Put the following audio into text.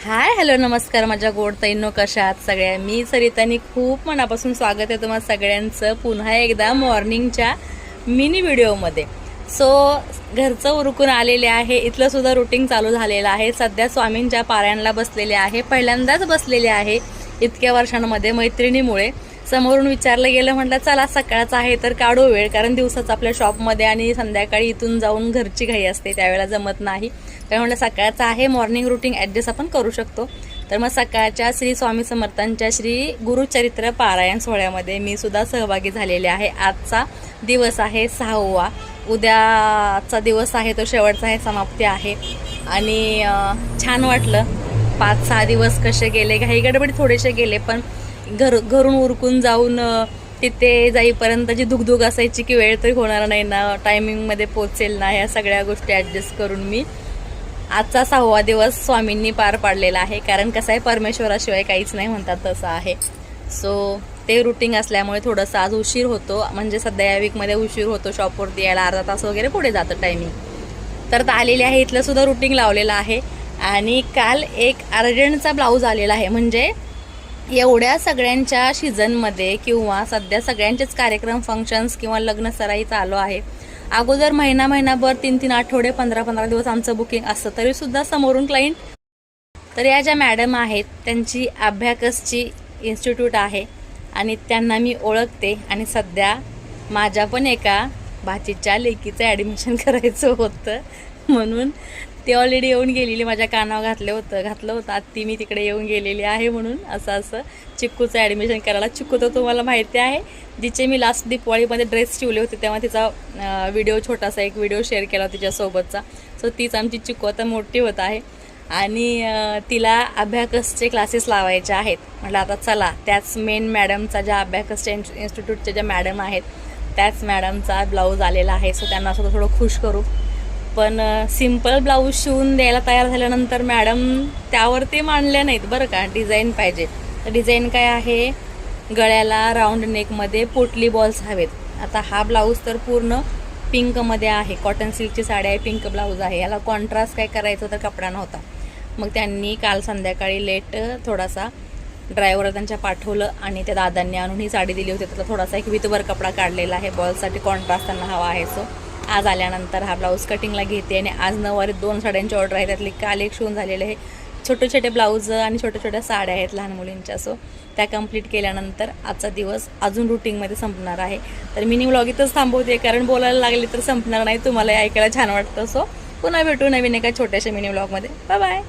Hi hello नमस्कार माझ्या गोड ताईंनो, कशा आहात सगळ्या. मी सरितानी खूप मनापासून स्वागत आहे तुम्हा सगळ्यांचं पुन्हा एकदा मॉर्निंगच्या मिनी व्हिडिओमध्ये. सो घरचं उरकून आलेले आहे. इथलं सुद्धा रुटीन चालू झालेलं आहे. सध्या स्वामींच्या पारायणला बसलेले आहे. पहिल्यांदाच बसलेले आहे इतक्या वर्षांमध्ये मैत्रिणीमुळे. समोरून विचारलं गेलं, म्हटलं चला सकाळचं आहे तर काढू वेळ, कारण दिवसाच आपल्या शॉपमध्ये आणि संध्याकाळी इथून जाऊन घरची घाई असते, त्यावेळेला जमत नाही. तर म्हटलं सकाळचं आहे, मॉर्निंग रुटीन ॲडजस्ट आपण करू शकतो. तर मग सकाळच्या श्री स्वामी समर्थांच्या श्री गुरुचरित्र पारायण सोहळ्यामध्ये मी सुद्धा सहभागी झालेले आहे. आजचा दिवस आहे 6वा, उद्याचा दिवस आहे तो शेवटचा आहे, समाप्ती आहे. आणि छान वाटलं. 5-6 दिवस कसे गेले, घाई गडबडी थोडेसे गेले, पण घरून उरकून जाऊन तिथे जाईपर्यंतची दुगदुग असायची की वेळ तरी होणार नाही ना, टायमिंगमध्ये पोचेल ना, ह्या सगळ्या गोष्टी ॲडजस्ट करून मी आजचा 6वा दिवस स्वामींनी पार पाडलेला आहे. कारण कसं आहे, परमेश्वराशिवाय काहीच नाही म्हणतात तसं आहे. सो ते रुटीन असल्यामुळे थोडंसं आज उशीर होतो, म्हणजे सध्या या वीकमध्ये उशीर होतो शॉपवरती यायला, अर्धा तास वगैरे पुढे जातं टायमिंग. तर आलेले आहे. इथलं सुद्धा रुटीन लावलेलं आहे. आणि काल एक अर्जंटचा ब्लाऊज आलेला आहे. म्हणजे एवढ्या सगळ्यांच्या सीझनमध्ये किंवा सध्या सगळ्यांचेच कार्यक्रम, फंक्शन्स किंवा लग्न सराई चालू आहे. अगोदर महिनाभर 3 आठवडे 15 दिवस आमचं बुकिंग असतं, तरीसुद्धा समोरून क्लाइंट. तर या ज्या मॅडम आहेत त्यांची अभ्याकसची इन्स्टिट्यूट आहे आणि त्यांना मी ओळखते. आणि सध्या माझ्या पण एका भाचीच्या लेकीचं ॲडमिशन करायचं होतं, म्हणून ती ऑलरेडी येऊन गेलेली. माझ्या कानावर घातलं होतं आत्ती मी तिकडे येऊन गेलेली आहे म्हणून. असं चिक्कूचं ॲडमिशन करायला. चिक्कू तर तुम्हाला माहिती आहे, जिचे मी लास्ट दिवाळीमध्ये ड्रेस शिवले होते तेव्हा तिचा व्हिडिओ, छोटासा एक व्हिडिओ शेअर केला तिच्यासोबतचा. सो तीच आमची चिक्कू आता मोठी होत आहे आणि तिला अभ्याकसचे क्लासेस लावायचे आहेत. म्हटलं आता चला, त्याच मेन मॅडमचा, ज्या अभ्याकसच्या इन्स्टिट्यूटच्या ज्या मॅडम आहेत त्याच मॅडमचा ब्लाऊज आलेला आहे. सो त्यांना सुद्धा थोडं खुश करू. पण सिम्पल ब्लाऊज शिवून द्यायला तयार झाल्यानंतर मॅडम त्यावरती मांडल्या नाहीत बरं का, डिझाईन पाहिजे. तर डिझाईन काय आहे, गळ्याला राऊंड नेकमध्ये पोटली बॉल्स हवेत. आता हा ब्लाऊज तर पूर्ण पिंकमध्ये आहे, कॉटन सिल्कची साडी आहे, पिंक ब्लाऊज आहे. याला कॉन्ट्रास्ट काय करायचं तर कपडा नव्हता. मग त्यांनी काल संध्याकाळी लेट थोडासा ड्रायव्हर त्यांच्या पाठवलं आणि त्या दादांनी आणून ही साडी दिली होती. त्याला थोडासा एक विथवर कपडा काढलेला आहे, बॉल्ससाठी कॉन्ट्रास्ट त्यांना हवा आहे. सो आज आल्यानंतर हा ब्लाऊज कटिंगला घेते. आणि आज 9 2 साड्यांची ऑर्डर आहे, त्यातली काल एक शिवून झालेले आहे. छोटे छोटे ब्लाऊज आणि छोट्या छोट्या साड्या आहेत लहान मुलींच्या. सो त्या कंप्लीट केल्यानंतर आजचा दिवस अजून रुटीनमध्ये संपणार आहे. तर मिनी व्लॉग इथंच थांबवते, कारण बोलायला लागले तर संपणार नाही, तुम्हाला ऐकायला छान वाटतं. सो पुन्हा भेटू नवीन एका छोट्याशा मिनी व्लॉगमध्ये. Bye bye.